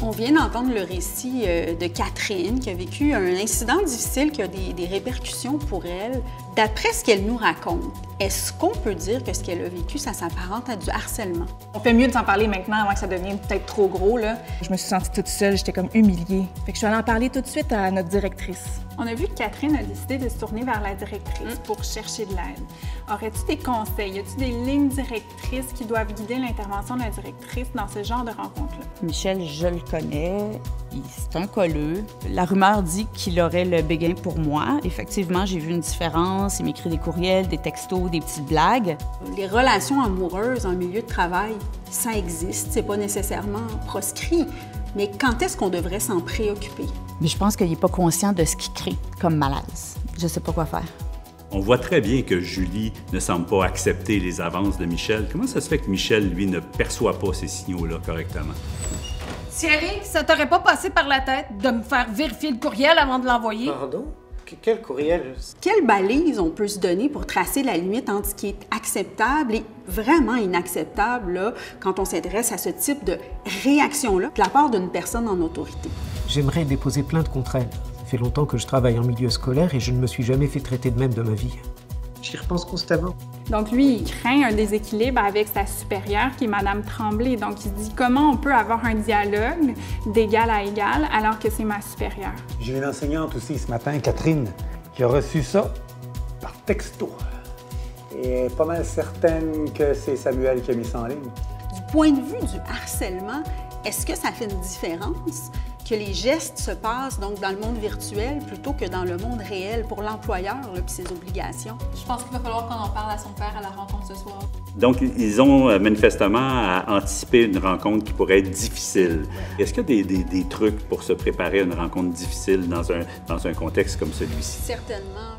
On vient d'entendre le récit de Catherine qui a vécu un incident difficile qui a des répercussions pour elle. D'après ce qu'elle nous raconte, est-ce qu'on peut dire que ce qu'elle a vécu, ça s'apparente à du harcèlement? On fait mieux de s'en parler maintenant avant que ça devienne peut-être trop gros, là. Je me suis sentie toute seule, j'étais comme humiliée. Fait que je suis allée en parler tout de suite à notre directrice. On a vu que Catherine a décidé de se tourner vers la directrice pour chercher de l'aide. Aurais-tu des conseils? Y a-t-il des lignes directrices qui doivent guider l'intervention de la directrice dans ce genre de rencontre-là? Michel, je le connais. C'est un colleux. La rumeur dit qu'il aurait le béguin pour moi. Effectivement, j'ai vu une différence. Il m'écrit des courriels, des textos, des petites blagues. Les relations amoureuses en milieu de travail, ça existe. C'est pas nécessairement proscrit. Mais quand est-ce qu'on devrait s'en préoccuper? Mais je pense qu'il n'est pas conscient de ce qu'il crée comme malaise. Je ne sais pas quoi faire. On voit très bien que Julie ne semble pas accepter les avances de Michel. Comment ça se fait que Michel, lui, ne perçoit pas ces signaux-là correctement? Thierry, ça t'aurait pas passé par la tête de me faire vérifier le courriel avant de l'envoyer? Pardon? Quel courriel? Quelle balise on peut se donner pour tracer la limite entre ce qui est acceptable et vraiment inacceptable là, quand on s'adresse à ce type de réaction-là de la part d'une personne en autorité? J'aimerais déposer plainte contre elle. Ça fait longtemps que je travaille en milieu scolaire et je ne me suis jamais fait traiter de même de ma vie. J'y repense constamment. Donc lui, il craint un déséquilibre avec sa supérieure qui est Madame Tremblay. Donc il se dit comment on peut avoir un dialogue d'égal à égal alors que c'est ma supérieure. J'ai une enseignante aussi ce matin, Catherine, qui a reçu ça par texto. Et elle est pas mal certaine que c'est Samuel qui a mis ça en ligne. Du point de vue du harcèlement, est-ce que ça fait une différence que les gestes se passent donc dans le monde virtuel plutôt que dans le monde réel pour l'employeur et ses obligations? Je pense qu'il va falloir qu'on en parle à son père à la rencontre ce soir. Donc, ils ont manifestement anticipé une rencontre qui pourrait être difficile. Est-ce qu'il y a des trucs pour se préparer à une rencontre difficile dans un contexte comme celui-ci? Certainement.